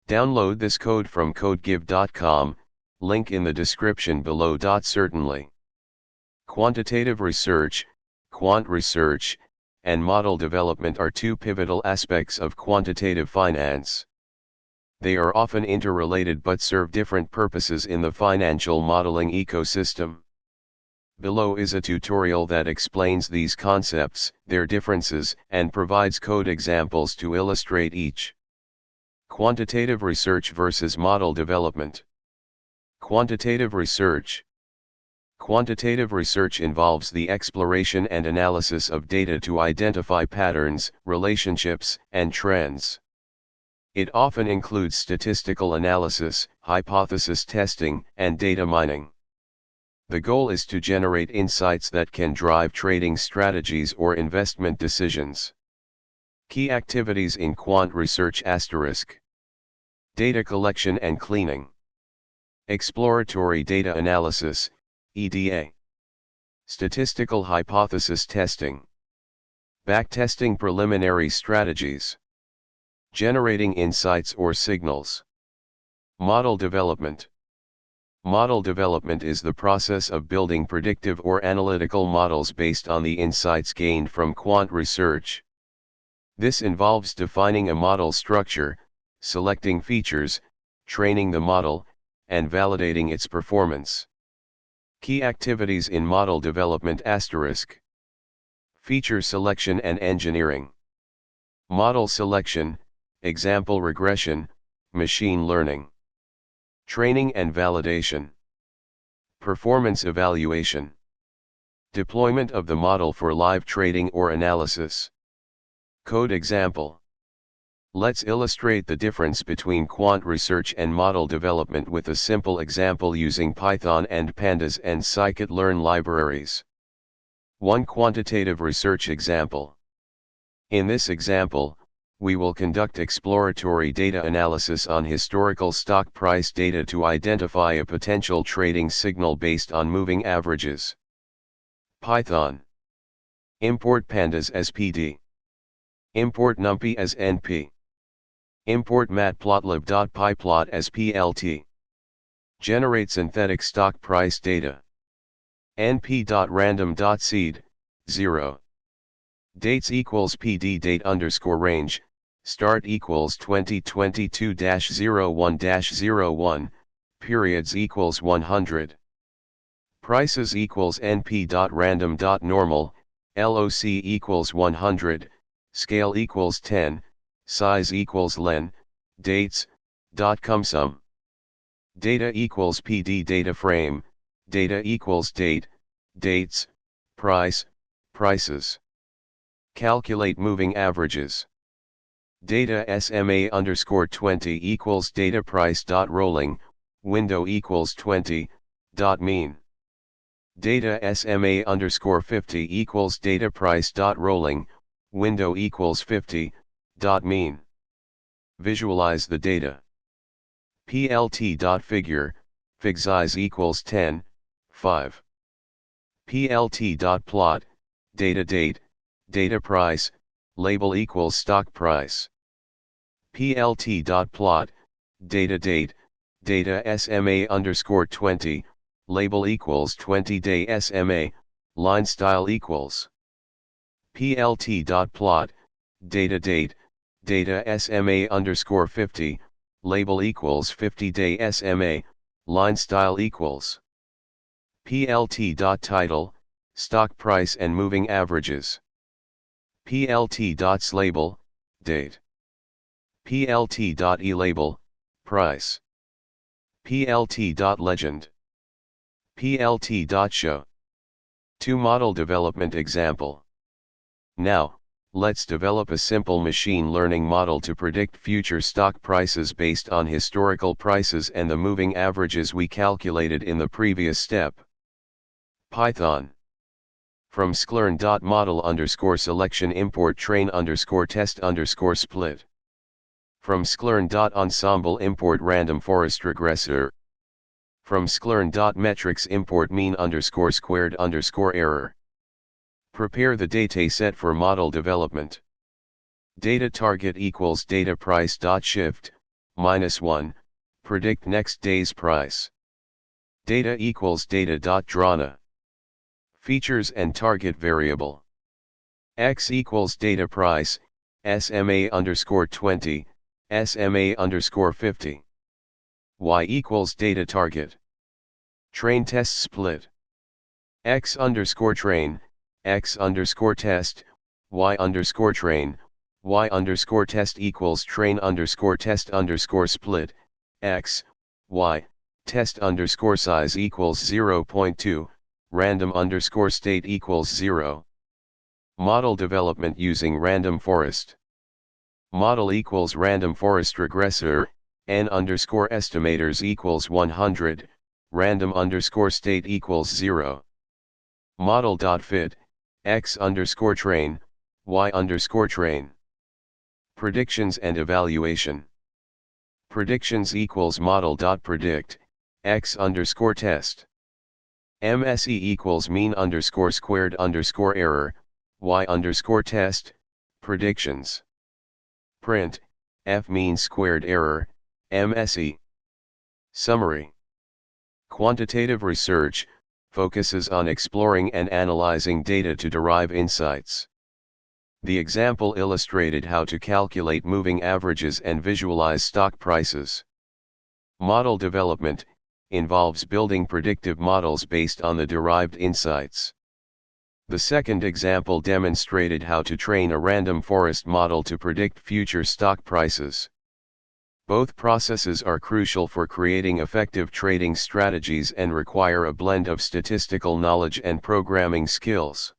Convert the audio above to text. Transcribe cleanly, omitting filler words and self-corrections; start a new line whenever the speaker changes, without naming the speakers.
Download this code from codegive.com, link in the description below. Certainly. Quantitative research, quant research, and model development are two pivotal aspects of quantitative finance. They are often interrelated but serve different purposes in the financial modeling ecosystem. Below is a tutorial that explains these concepts, their differences, and provides code examples to illustrate each. Quantitative research versus model development. Quantitative research. Quantitative research involves the exploration and analysis of data to identify patterns, relationships, and trends. It often includes statistical analysis, hypothesis testing, and data mining. The goal is to generate insights that can drive trading strategies or investment decisions. Key activities in quant research *. Data collection and cleaning. Exploratory data analysis, EDA. Statistical hypothesis testing. Backtesting preliminary strategies. Generating insights or signals. Model development. Model development is the process of building predictive or analytical models based on the insights gained from quant research. This involves defining a model structure, selecting features, training the model, and validating its performance. Key activities in model development *. Feature selection and engineering. Model selection, example regression, machine learning. Training and validation. Performance evaluation. Deployment of the model for live trading or analysis. Code example. Let's illustrate the difference between quant research and model development with a simple example using Python and Pandas and scikit-learn libraries. One quantitative research example. In this example, we will conduct exploratory data analysis on historical stock price data to identify a potential trading signal based on moving averages. Python. Import pandas as PD. Import numpy as NP. Import matplotlib.pyplot as PLT. Generate synthetic stock price data. np.random.seed, 0. Dates equals PD date underscore range, start equals 2022-01-01, periods equals 100. Prices equals np.random.normal, LOC equals 100, scale equals 10, size equals len, dates, .comsum. Data equals PD data frame, data equals date, dates, price, prices. Calculate moving averages. Data SMA underscore 20 equals data price dot rolling, window equals 20, dot mean. Data SMA underscore 50 equals data price dot rolling, window equals 50, dot mean. Visualize the data. PLT dot figure, fig size equals 10, 5. PLT dot plot, data date, data price, label equals stock price. PLT.plot, data date, data SMA underscore 20, label equals 20 day SMA, line style equals. PLT.plot, data date, data SMA underscore 50, label equals 50 day SMA, line style equals. PLT.title, stock price and moving averages. PLT.label, date. PLT.elabel, price. PLT.legend. PLT.show. To model development example. Now, let's develop a simple machine learning model to predict future stock prices based on historical prices and the moving averages we calculated in the previous step. Python. From sklearn.model_selection import train_test_split. From sklearn.ensemble import random forest regressor. From sklearn.metrics import mean_squared_error. Prepare the dataset for model development. Data target equals data price.shift, -1, predict next day's price. Data equals data.drawna. Features and target variable. X equals data price, SMA_20, SMA_50. Y equals data target. Train test split. X_train, X_test, Y_train, Y_test equals train_test_split, X, Y, test_size equals 0.2, random_state equals 0. Model development using random forest. Model equals random forest regressor, n_estimators equals 100, random_state equals 0. Model.fit, X_train, Y_train. Predictions and evaluation. Predictions equals model.predict, X_test. MSE equals mean_squared_error, Y_test, predictions. Print, F mean squared error, MSE. Summary. Quantitative research focuses on exploring and analyzing data to derive insights. The example illustrated how to calculate moving averages and visualize stock prices. Model development involves building predictive models based on the derived insights. The second example demonstrated how to train a random forest model to predict future stock prices. Both processes are crucial for creating effective trading strategies and require a blend of statistical knowledge and programming skills.